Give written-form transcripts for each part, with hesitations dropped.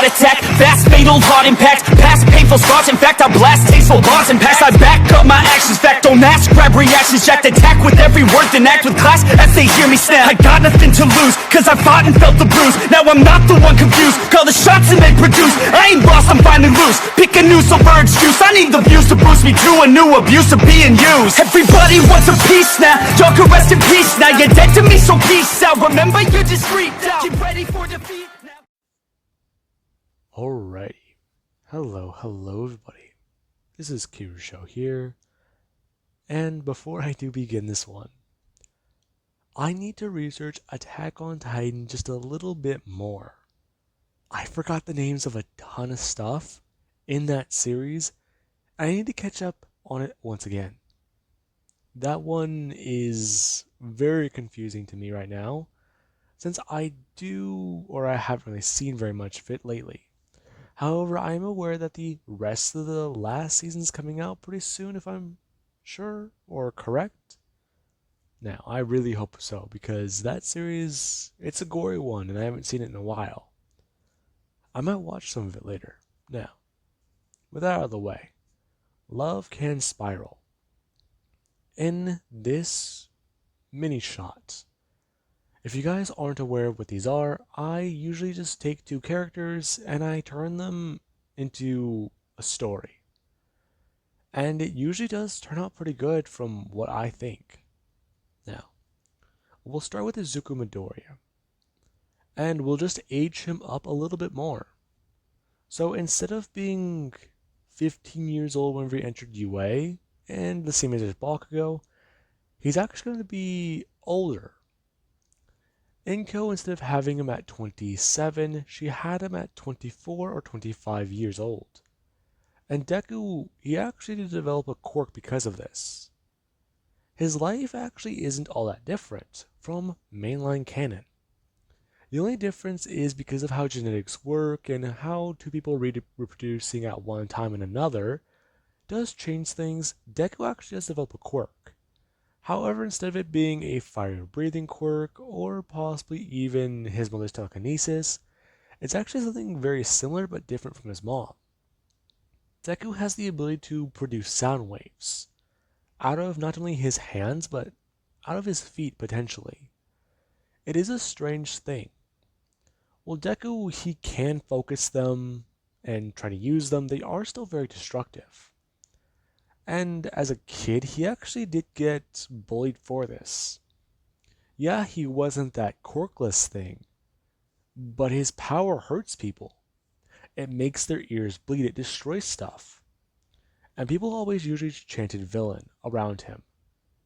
heart attack, fast fatal heart impact, past painful scars. In fact, I blast tasteful bars and pass. I back up my actions, fact, don't ask, grab reactions, jacked, attack with every word, then act with class as they hear me snap. I got nothing to lose, cause I fought and felt the bruise. Now I'm not the one confused, call the shots and they produce. I ain't lost, I'm finally loose, pick a new silver excuse. I need the views to boost me to a new abuse of being used. Everybody wants a piece now, y'all can rest in peace now. You're dead to me, so peace out. Remember, you're discreet now, get ready for defeat now. Alrighty, hello everybody, this is Kirusho here, and before I do begin this one, I need to research Attack on Titan just a little bit more. I forgot the names of a ton of stuff in that series, and I need to catch up on it once again. That one is very confusing to me right now, since I haven't really seen very much of it lately. However, I am aware that the rest of the last season is coming out pretty soon, if I'm sure or correct. Now, I really hope so, because that series, it's a gory one, and I haven't seen it in a while. I might watch some of it later. Now, with that out of the way, love can spiral. In this minishot, if you guys aren't aware of what these are, I usually just take two characters and I turn them into a story. And it usually does turn out pretty good from what I think. Now, we'll start with Izuku Midoriya. And we'll just age him up a little bit more. So instead of being 15 years old whenever he entered UA, and the same age as Bakugo, he's actually going to be older. Inko, instead of having him at 27, she had him at 24 or 25 years old. And Deku, he actually did develop a quirk because of this. His life actually isn't all that different from mainline canon. The only difference is because of how genetics work and how two people reproducing at one time and another does change things. Deku actually does develop a quirk. However, instead of it being a fire-breathing quirk, or possibly even his mother's telekinesis, it's actually something very similar but different from his mom. Deku has the ability to produce sound waves, out of not only his hands, but out of his feet potentially. It is a strange thing. While Deku, he can focus them and try to use them, they are still very destructive. And as a kid, he actually did get bullied for this. Yeah, he wasn't that quirkless thing, but his power hurts people. It makes their ears bleed, it destroys stuff. And people always usually chanted villain around him.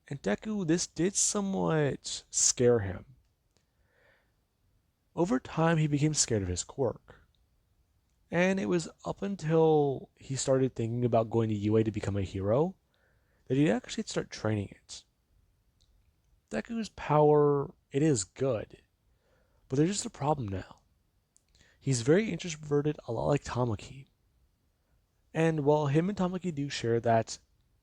And Deku, this did somewhat scare him. Over time, he became scared of his quirk. And it was up until he started thinking about going to UA to become a hero that he'd actually start training it. Deku's power, it is good, but there's just a problem now. He's very introverted, a lot like Tamaki. And while him and Tamaki do share that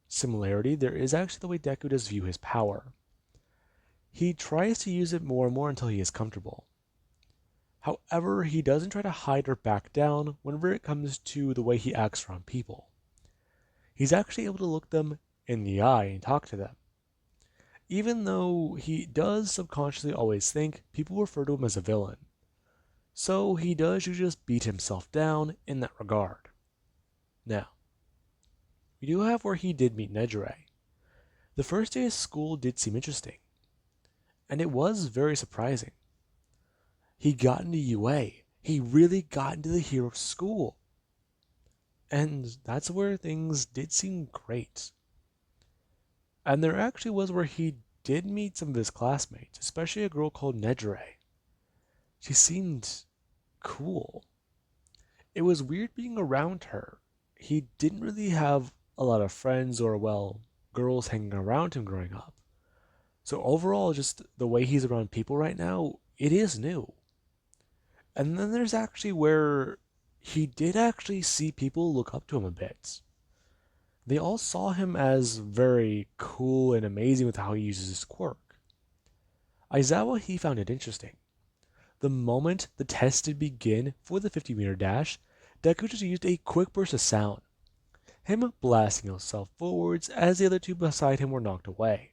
similarity, there is actually the way Deku does view his power. He tries to use it more and more until he is comfortable. However, he doesn't try to hide or back down whenever it comes to the way he acts around people. He's actually able to look them in the eye and talk to them. Even though he does subconsciously always think people refer to him as a villain. So he does usually just beat himself down in that regard. Now, we do have where he did meet Nedrae. The first day of school did seem interesting. And it was very surprising. He got into UA. He really got into the hero school. And that's where things did seem great. And there actually was where he did meet some of his classmates, especially a girl called Nedrae. She seemed cool. It was weird being around her. He didn't really have a lot of friends or, well, girls hanging around him growing up. So overall, just the way he's around people right now, it is new. And then there's actually where he did actually see people look up to him a bit. They all saw him as very cool and amazing with how he uses his quirk. Aizawa, he found it interesting. The moment the test did begin for the 50-meter dash, Deku just used a quick burst of sound, him blasting himself forwards as the other two beside him were knocked away.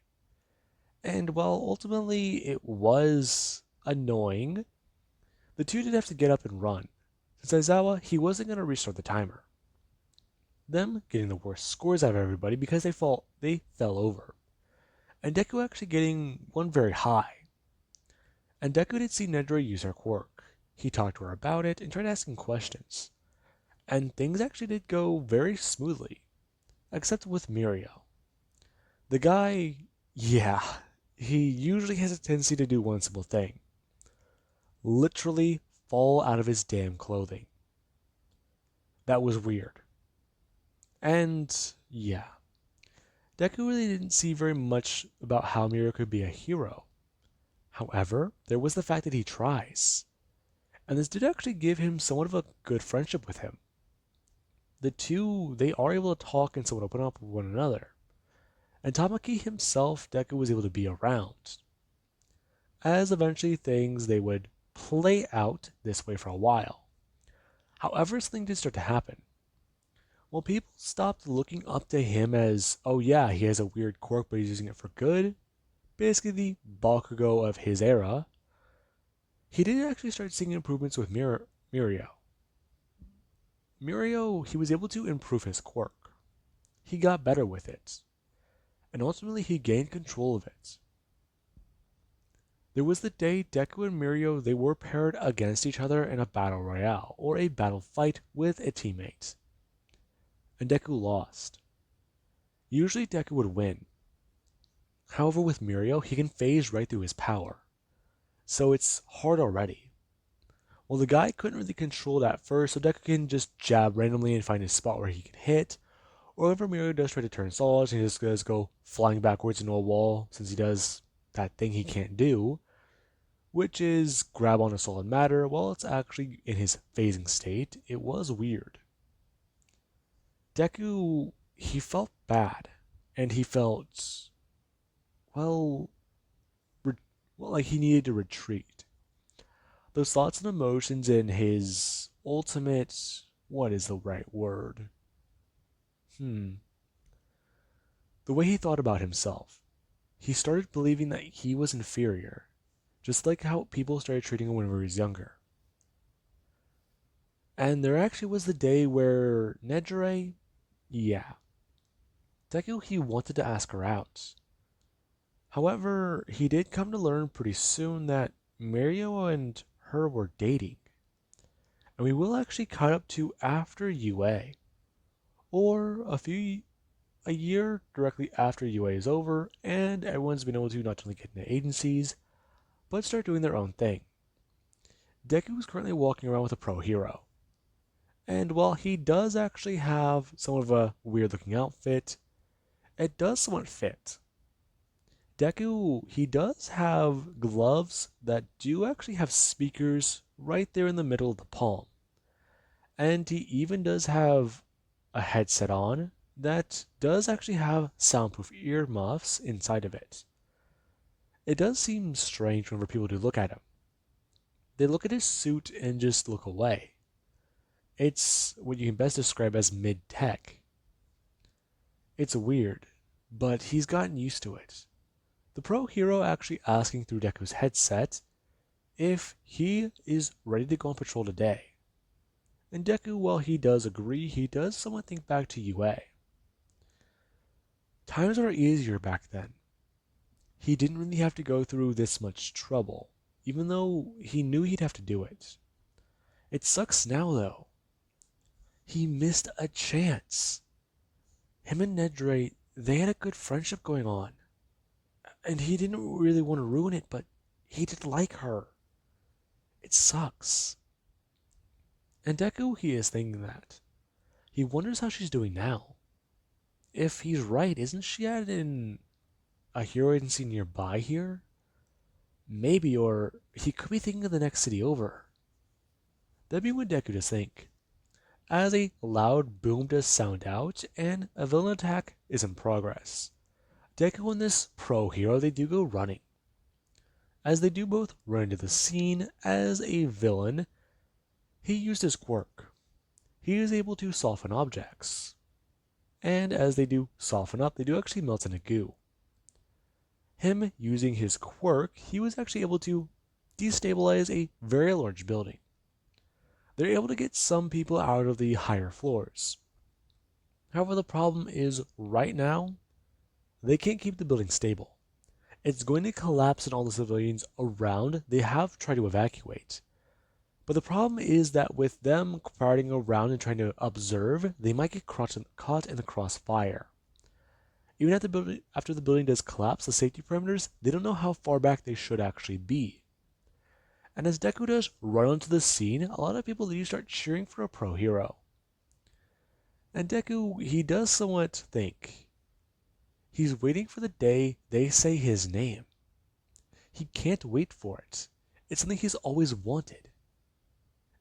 And while ultimately it was annoying, the two did have to get up and run, since Aizawa, he wasn't going to restart the timer. Them getting the worst scores out of everybody because they fell over. And Deku actually getting one very high. And Deku did see Nedrae use her quirk. He talked to her about it and tried asking questions. And things actually did go very smoothly, except with Mirio. The guy, yeah, he usually has a tendency to do one simple thing. Literally fall out of his damn clothing. That was weird. And yeah, Deku really didn't see very much about how Mirio could be a hero. However, there was the fact that he tries. And this did actually give him somewhat of a good friendship with him. The two, they are able to talk and somewhat open up with one another. And Tamaki himself, Deku was able to be around. As eventually things, they would play out this way for a while. However, something did start to happen. Well, people stopped looking up to him as, oh yeah, he has a weird quirk, but he's using it for good. Basically the Bakugo of his era. He did actually start seeing improvements with Mirio. Mirio, he was able to improve his quirk. He got better with it. And ultimately he gained control of it. There was the day Deku and Mirio, they were paired against each other in a battle royale, or a battle fight with a teammate. And Deku lost. Usually Deku would win. However, with Mirio, he can phase right through his power. So it's hard already. Well, the guy couldn't really control that first, so Deku can just jab randomly and find a spot where he can hit. Or whenever Mirio does try to turn solid, he just does go flying backwards into a wall, since he does that thing he can't do, which is grab on a solid matter while it's actually in his phasing state. It was weird. Deku, he felt bad, and he felt, well, like he needed to retreat. Those thoughts and emotions in his ultimate, what is the right word? The way he thought about himself. He started believing that he was inferior, just like how people started treating him when he was younger. And there actually was the day where Nedrae, yeah, Deku, he wanted to ask her out. However, he did come to learn pretty soon that Mirio and her were dating. And we will actually cut up to after UA, or a year directly after UA is over, and everyone's been able to not only get into agencies, but start doing their own thing. Deku is currently walking around with a pro hero. And while he does actually have somewhat of a weird looking outfit, it does somewhat fit. Deku, he does have gloves that do actually have speakers right there in the middle of the palm. And he even does have a headset on that does actually have soundproof earmuffs inside of it. It does seem strange whenever people do look at him. They look at his suit and just look away. It's what you can best describe as mid-tech. It's weird, but he's gotten used to it. The pro hero actually asking through Deku's headset if he is ready to go on patrol today. And Deku, while he does agree, he does somewhat think back to UA. Times were easier back then. He didn't really have to go through this much trouble, even though he knew he'd have to do it. It sucks now, though. He missed a chance. Him and Nedrae, they had a good friendship going on. And he didn't really want to ruin it, but he did like her. It sucks. And Deku, he is thinking that. He wonders how she's doing now. If he's right, isn't she at a hero agency nearby here? Maybe, or he could be thinking of the next city over. That'd be what Deku does think. As a loud boom does sound out, and a villain attack is in progress. Deku and this pro hero, they do go running. As they do both run into the scene, as a villain, he used his quirk. He is able to soften objects. And as they do soften up, they do actually melt into goo. Him using his quirk, he was actually able to destabilize a very large building. They're able to get some people out of the higher floors. However, the problem is right now, they can't keep the building stable. It's going to collapse and all the civilians around, they have tried to evacuate. But the problem is that with them crowding around and trying to observe, they might get caught in the crossfire. Even after the building does collapse, the safety perimeters, they don't know how far back they should actually be. And as Deku does run onto the scene, a lot of people do start cheering for a pro hero. And Deku, he does somewhat think. He's waiting for the day they say his name. He can't wait for it. It's something he's always wanted.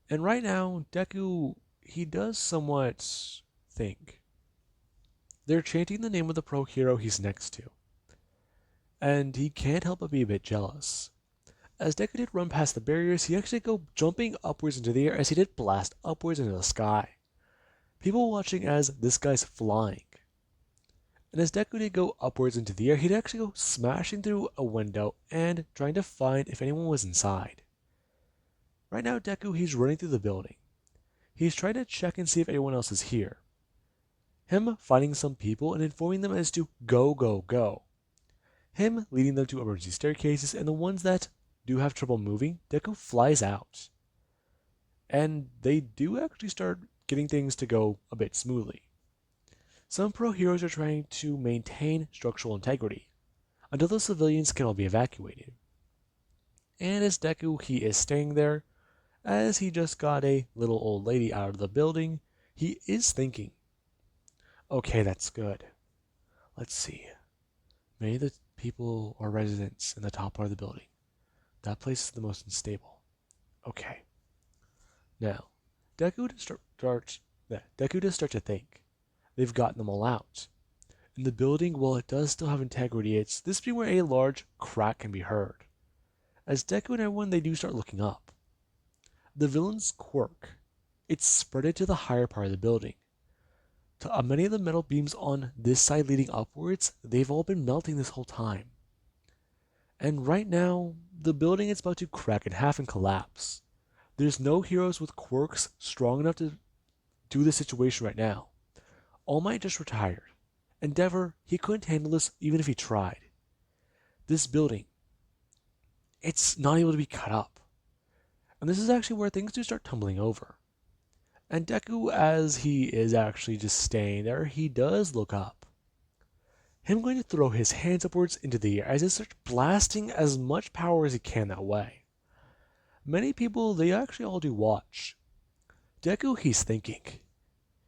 And right now, Deku, he does somewhat think. They're chanting the name of the pro hero he's next to. And he can't help but be a bit jealous. As Deku did run past the barriers, he actually go jumping upwards into the air as he did blast upwards into the sky. People watching as this guy's flying. And as Deku did go upwards into the air, he'd actually go smashing through a window and trying to find if anyone was inside. Right now, Deku, he's running through the building. He's trying to check and see if anyone else is here. Him finding some people and informing them as to go, go, go. Him leading them to emergency staircases, and the ones that do have trouble moving, Deku flies out. And they do actually start getting things to go a bit smoothly. Some pro heroes are trying to maintain structural integrity until the civilians can all be evacuated. And as Deku, he is staying there, as he just got a little old lady out of the building, he is thinking, okay, that's good. Let's see. Many of the people or residents in the top part of the building. That place is the most unstable. Okay. Now, Deku does start to think. They've gotten them all out. In the building, while it does still have integrity, it's this being where a large crack can be heard. As Deku and everyone, they do start looking up. The villain's quirk, it's spreaded to the higher part of the building. Many of the metal beams on this side leading upwards, they've all been melting this whole time. And right now, the building is about to crack in half and collapse. There's no heroes with quirks strong enough to do the situation right now. All Might just retired. Endeavor, he couldn't handle this even if he tried. This building, it's not able to be cut up. And this is actually where things do start tumbling over. And Deku, as he is actually just staying there, he does look up. Him going to throw his hands upwards into the air as he starts blasting as much power as he can that way. Many people, they actually all do watch. Deku, he's thinking.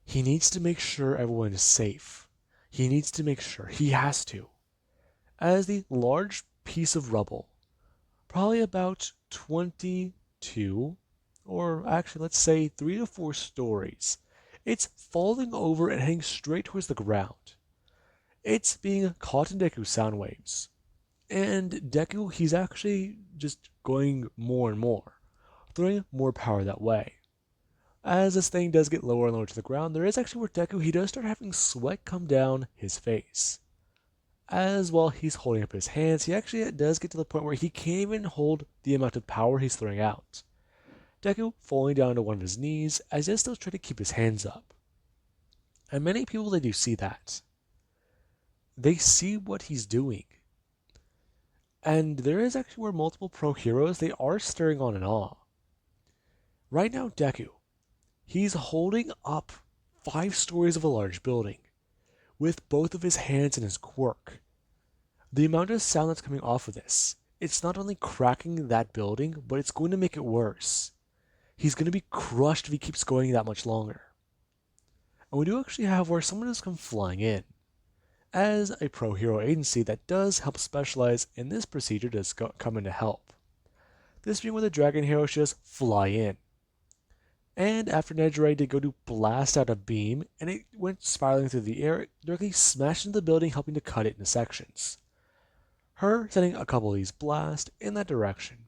He needs to make sure everyone is safe. He needs to make sure. He has to. As the large piece of rubble, probably about 22, or actually let's say 3 to 4 stories, it's falling over and heading straight towards the ground. It's being caught in Deku's sound waves. And Deku, he's actually just going more and more, throwing more power that way. As this thing does get lower and lower to the ground, there is actually where Deku, he does start having sweat come down his face. As while he's holding up his hands, he actually does get to the point where he can't even hold the amount of power he's throwing out. Deku falling down to one of his knees as he still trying to keep his hands up. And many people, they do see that. They see what he's doing. And there is actually where multiple pro heroes, they are staring on in awe. Right now, Deku, he's holding up 5 stories of a large building with both of his hands in his quirk. The amount of sound that's coming off of this, it's not only cracking that building, but it's going to make it worse. He's going to be crushed if he keeps going that much longer. And we do actually have where someone has come flying in, as a pro hero agency that does help specialize in this procedure does come in to help. This being where the dragon heroes just fly in. And after Nedrae did go to blast out a beam, and it went spiraling through the air, it directly smashed into the building, helping to cut it into sections. her sending a couple of these blasts in that direction.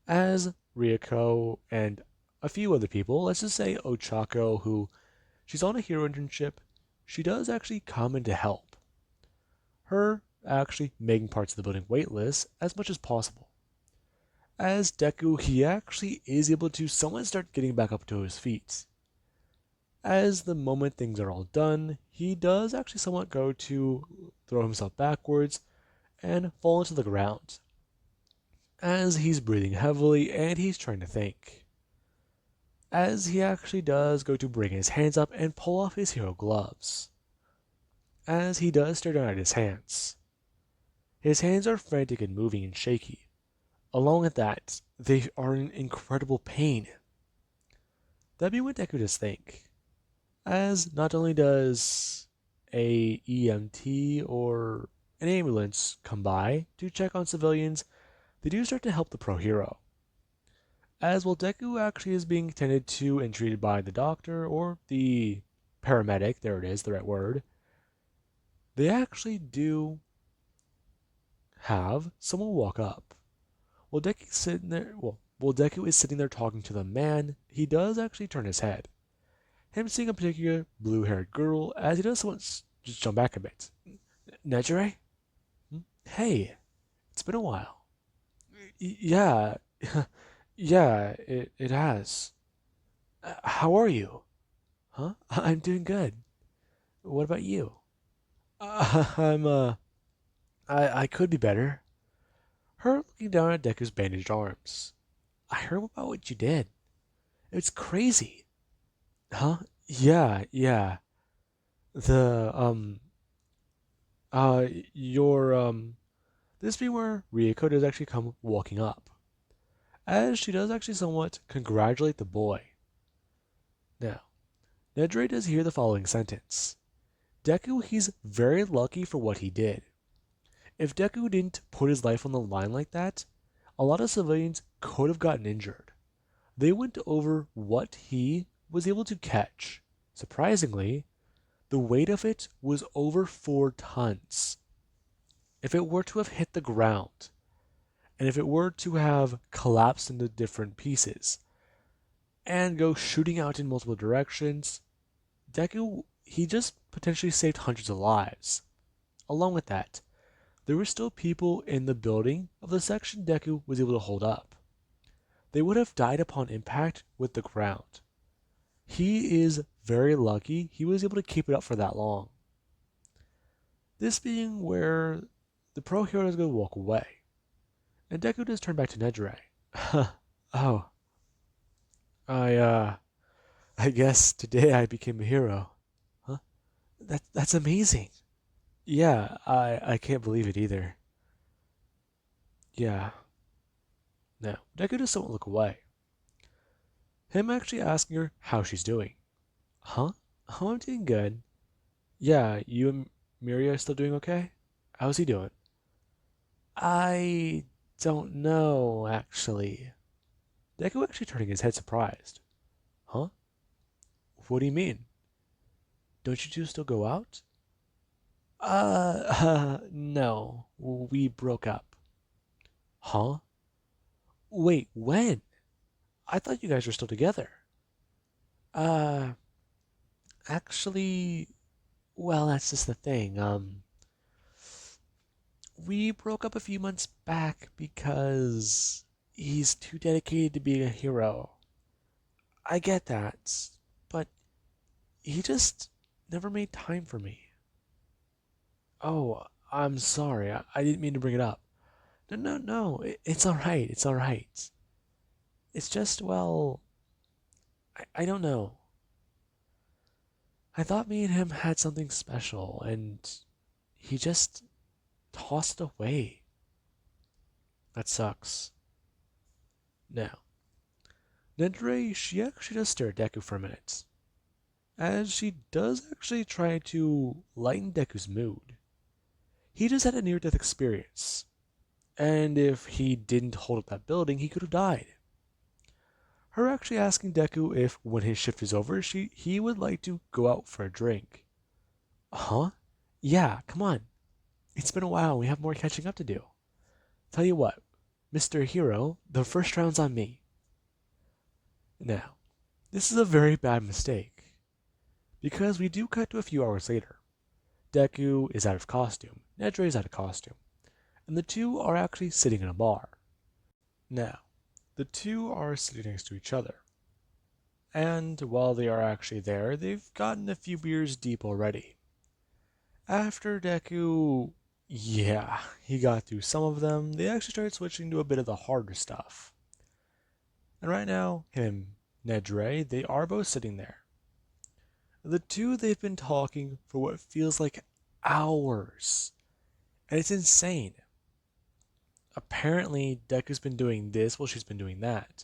As Ryuko and a few other people, let's just say Ochako, who she's on a hero internship, she does actually come in to help. Her actually making parts of the building weightless as much as possible. As Deku, he actually is able to somewhat start getting back up to his feet. As the moment things are all done, he does actually somewhat go to throw himself backwards and fall into the ground. As he's breathing heavily and he's trying to think. As he actually does go to bring his hands up and pull off his hero gloves. As he does stare down at his hands. His hands are frantic and moving and shaky. Along with that, they are in incredible pain. That'd be what Deku does think. As not only does a EMT or an ambulance come by to check on civilians, they do start to help the pro hero. As while Deku actually is being tended to and treated by the doctor or the paramedic, there it is, the right word, they actually do have someone walk up. While Deku is sitting there talking to the man, he does actually turn his head. Him seeing a particular blue-haired girl, as he does somewhat just jump back a bit. Nedrae? Hey, it's been a while. Yeah, yeah, it has. How are you? Huh? I'm doing good. What about you? I could be better. Her looking down at Deku's bandaged arms. I heard about what you did. It's crazy. Huh? Yeah, yeah. The, uh, your, this be where Ryuko does actually come walking up. As she does actually somewhat congratulate the boy. Now, Nedrae does hear the following sentence. Deku, he's very lucky for what he did. If Deku didn't put his life on the line like that, a lot of civilians could have gotten injured. They went over what he was able to catch. Surprisingly, the weight of it was over 4 tons. If it were to have hit the ground, and if it were to have collapsed into different pieces, and go shooting out in multiple directions, Deku, he just potentially saved hundreds of lives. Along with that, there were still people in the building of the section Deku was able to hold up. They would have died upon impact with the ground. He is very lucky he was able to keep it up for that long. This being where the pro hero is going to walk away. And Deku does turn back to Nedrae. Oh. I guess today I became a hero. Huh? That's amazing. Yeah, I can't believe it either. Yeah. Now, Deku does somewhat look away. Him actually asking her how she's doing. Huh? Oh, I'm doing good. Yeah, you and Miria are still doing okay? How's he doing? I don't know, actually. Deku actually turning his head surprised. Huh? What do you mean? Don't you two still go out? No. We broke up. Huh? Wait, when? I thought you guys were still together. Uh, actually, well, that's just the thing. We broke up a few months back because he's too dedicated to being a hero. I get that, but he just never made time for me. Oh, I'm sorry. I didn't mean to bring it up. No. It's all right. It's all right. It's just, well, I don't know. I thought me and him had something special, and he just tossed it away. That sucks. Now, Nedrae, she actually does stare at Deku for a minute, as she does actually try to lighten Deku's mood. He just had a near-death experience, and if he didn't hold up that building, he could have died. Her actually asking Deku if, when his shift is over, he would like to go out for a drink. Huh? Yeah, come on. It's been a while. We have more catching up to do. Tell you what, Mr. Hero, the first round's on me. Now, this is a very bad mistake, because we do cut to a few hours later. Deku is out of costume, Nedrae is out of costume, and the two are actually sitting in a bar. Now, the two are sitting next to each other, and while they are actually there, they've gotten a few beers deep already. After Deku, yeah, he got through some of them, they actually started switching to a bit of the harder stuff. And right now, him, Nedrae, they are both sitting there. The two, they've been talking for what feels like hours. And it's insane. Apparently, Deku's been doing this while she's been doing that.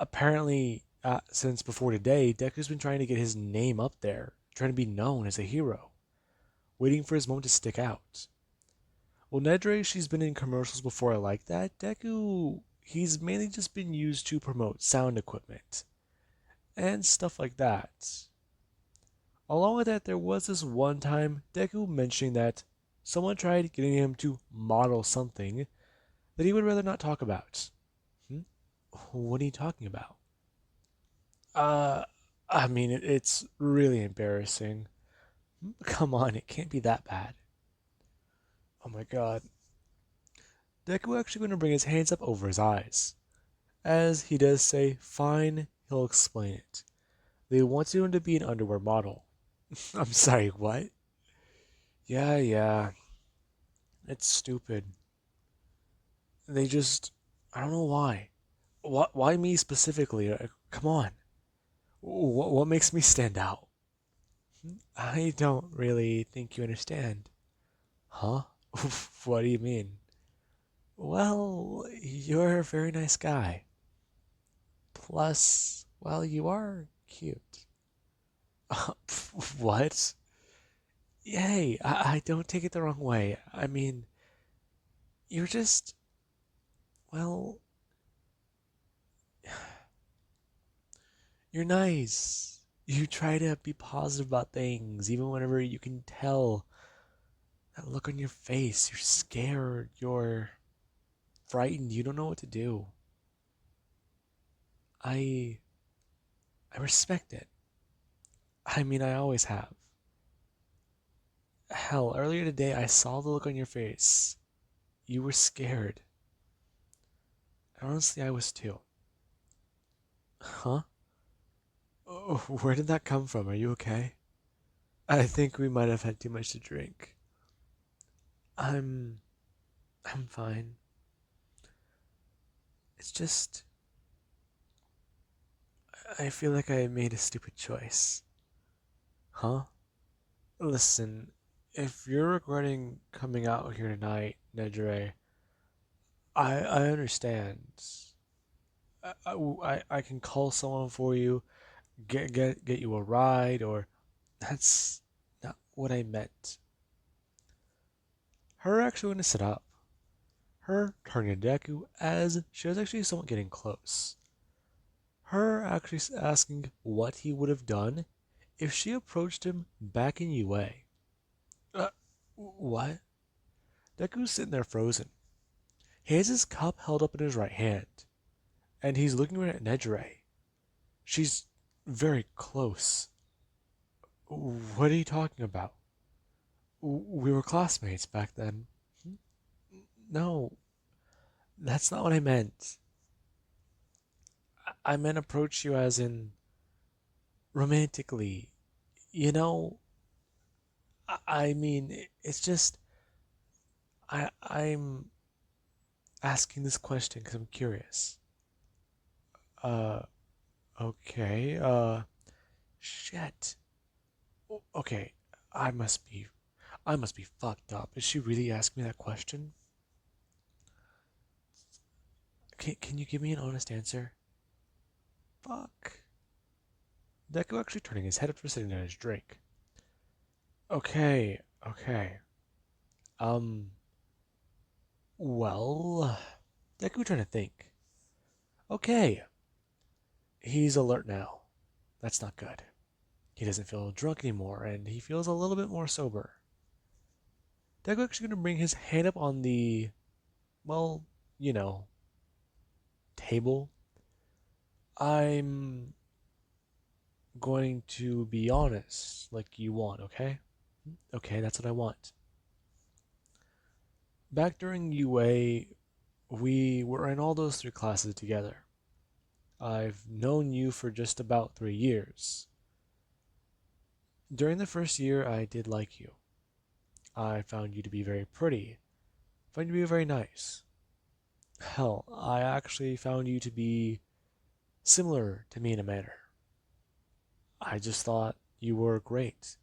Apparently, since before today, Deku's been trying to get his name up there, trying to be known as a hero, waiting for his moment to stick out. Well, Nedrae, she's been in commercials before like that. Deku, he's mainly just been used to promote sound equipment and stuff like that. Along with that, there was this one time Deku mentioning that someone tried getting him to model something that he would rather not talk about. Hmm? What are you talking about? Uh, I mean, it's really embarrassing. Come on, it can't be that bad. Oh my god. Deku actually going to bring his hands up over his eyes. As he does say, fine, he'll explain it. They want him to be an underwear model. I'm sorry, what? Yeah, it's stupid. They just, I don't know why. Why me specifically? Come on. What makes me stand out? I don't really think you understand. Huh? What do you mean? Well, you're a very nice guy. Plus, well, you are cute. What? Yay, I don't take it the wrong way. I mean, you're just, well, you're nice. You try to be positive about things, even whenever you can tell that look on your face. You're scared, you're frightened, you don't know what to do. I I respect it. I mean, I always have. Hell, earlier today I saw the look on your face. You were scared. Honestly, I was too. Huh? Oh, where did that come from? Are you okay? I think we might have had too much to drink. I'm I'm fine. It's just I feel like I made a stupid choice. Huh? Listen, if you're regretting coming out here tonight, Nedrae, I understand. I can call someone for you, get you a ride, or that's not what I meant. Her actually going to sit up. Her turning to Deku as she was actually somewhat getting close. Her actually asking what he would have done if she approached him back in UA. Uh, what? Deku's sitting there frozen. He has his cup held up in his right hand, and he's looking right at Nedrae. She's very close. What are you talking about? We were classmates back then. No, that's not what I meant. I meant approach you as in romantically. You know, I mean, it's just I'm asking this question because I'm curious. Uh, okay. Shit. Okay, I must be, I must be fucked up. Is she really asking me that question? Can you give me an honest answer? Fuck. Deku actually turning his head after sitting down his drink. Okay. Um, well, Deku trying to think. Okay, he's alert now. That's not good. He doesn't feel drunk anymore, and he feels a little bit more sober. Deku actually going to bring his hand up on the, well, you know, table. I'm going to be honest, like you want, okay? Okay, that's what I want. Back during UA, we were in all those 3 classes together. I've known you for just about 3 years. During the first year, I did like you. I found you to be very pretty. Found you to be very nice. Hell, I actually found you to be similar to me in a manner. I just thought you were great,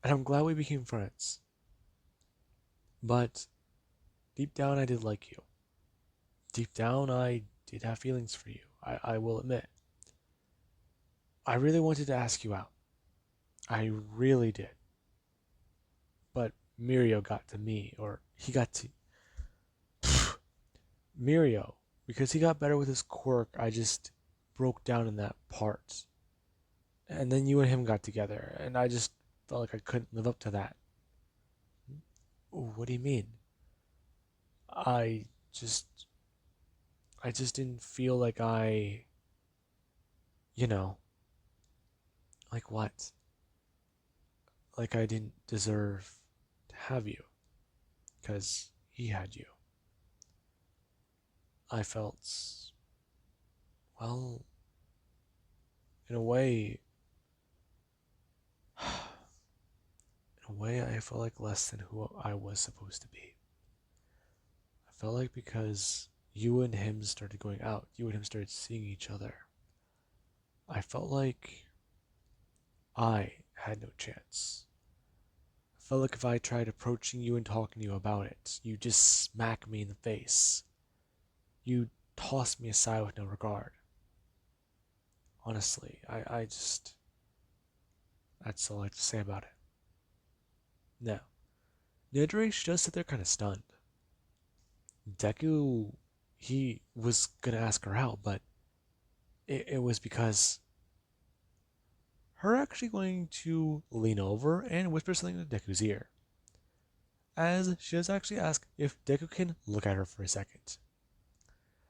and I'm glad we became friends. But deep down, I did like you. Deep down, I did have feelings for you, I will admit. I really wanted to ask you out. I really did. But Mirio got to me, or he got to Mirio, because he got better with his quirk. I just broke down in that part. And then you and him got together, and I just felt like I couldn't live up to that. Ooh, what do you mean? I just I just didn't feel like you know, like what? Like I didn't deserve to have you, because he had you. I felt, well, in a way, I felt like less than who I was supposed to be. I felt like because you and him started going out, you and him started seeing each other, I felt like I had no chance. I felt like if I tried approaching you and talking to you about it, you just smack me in the face. You toss me aside with no regard. Honestly, I just. That's all I have to say about it. Now, Nedrae, she does sit there kind of stunned. Deku, he was gonna ask her out, but it was because her actually going to lean over and whisper something in Deku's ear, as she does actually ask if Deku can look at her for a second.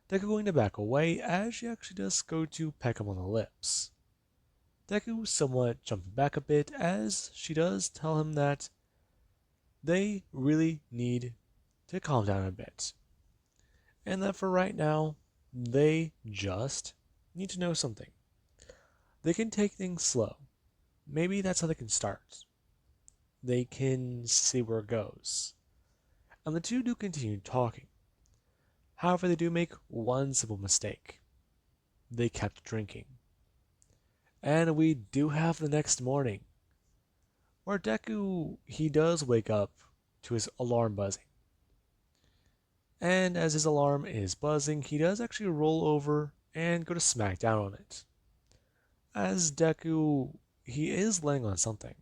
Deku going to back away as she actually does go to peck him on the lips. Deku somewhat jumping back a bit as she does tell him that they really need to calm down a bit. And that for right now, they just need to know something. They can take things slow. Maybe that's how they can start. They can see where it goes. And the two do continue talking. However, they do make one simple mistake. They kept drinking. And we do have the next morning, where Deku, he does wake up to his alarm buzzing. And as his alarm is buzzing, he does actually roll over and go to smack down on it. As Deku, he is laying on something.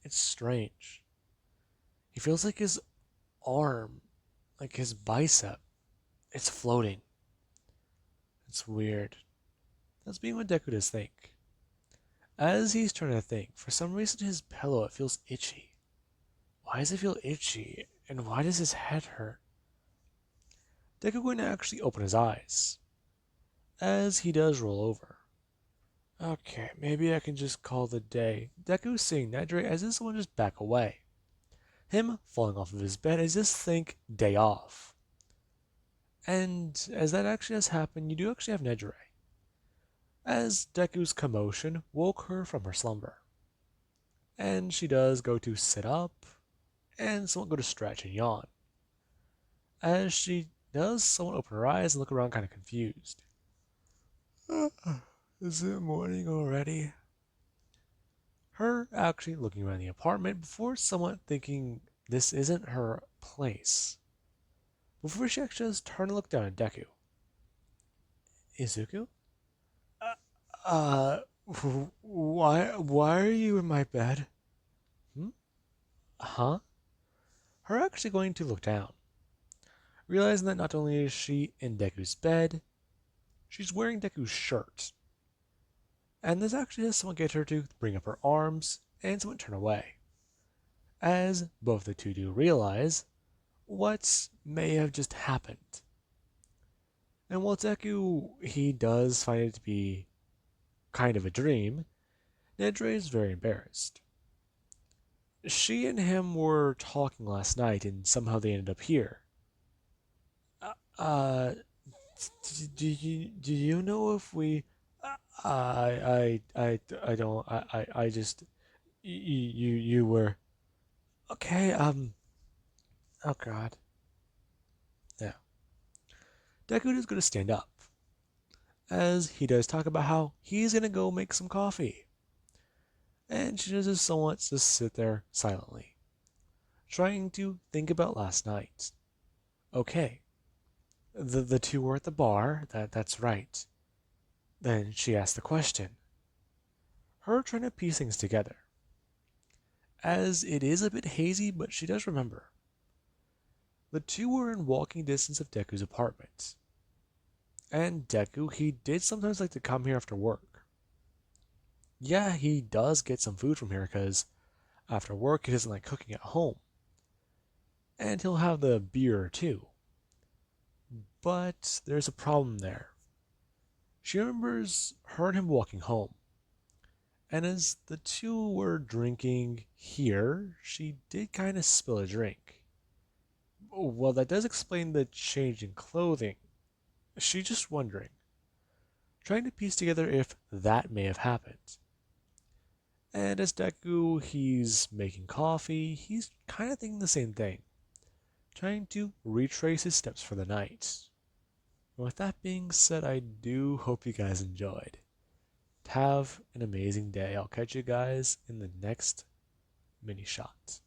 It's strange. He feels like his arm, like his bicep, it's floating. It's weird. That's being what Deku does think. As he's trying to think, for some reason his pillow, it feels itchy. Why does it feel itchy? And why does his head hurt? Deku going to actually open his eyes, as he does roll over. Okay, maybe I can just call the day. Deku seeing Nedrae as this one just back away. Him falling off of his bed as this think day off. And as that actually has happened, you do actually have Nedrae, as Deku's commotion woke her from her slumber. And she does go to sit up and somewhat go to stretch and yawn, as she does somewhat open her eyes and look around kind of confused. Is it morning already? Her actually looking around the apartment before somewhat thinking this isn't her place. Before she actually does turn and look down at Deku. Izuku? Uh, why are you in my bed? Hmm? Huh? Her actually going to look down, realizing that not only is she in Deku's bed, she's wearing Deku's shirt. And this actually does somewhat get her to bring up her arms and somewhat turn away. as both the two do realize what may have just happened. And while Deku, he does find it to be kind of a dream, Nedrae is very embarrassed. She and him were talking last night, and somehow they ended up here. Uh, uh do you know if we? I don't. I just. You were okay. Oh God. Yeah. Deku is gonna stand up, as he does talk about how he's gonna go make some coffee, and she just somewhat just sit there silently, trying to think about last night. Okay, the two were at the bar. That's right. Then she asked the question. Her trying to piece things together, as it is a bit hazy, but she does remember. The two were in walking distance of Deku's apartment. And Deku, he did sometimes like to come here after work. Yeah, he does get some food from here because after work he doesn't like cooking at home. And he'll have the beer too. But there's a problem there. She remembers her and him walking home. And as the two were drinking here, she did kind of spill a drink. Well, that does explain the change in clothing. She's just wondering, trying to piece together if that may have happened. And as Deku, he's making coffee, he's kind of thinking the same thing, trying to retrace his steps for the night. With that being said, I do hope you guys enjoyed. Have an amazing day. I'll catch you guys in the next mini shot.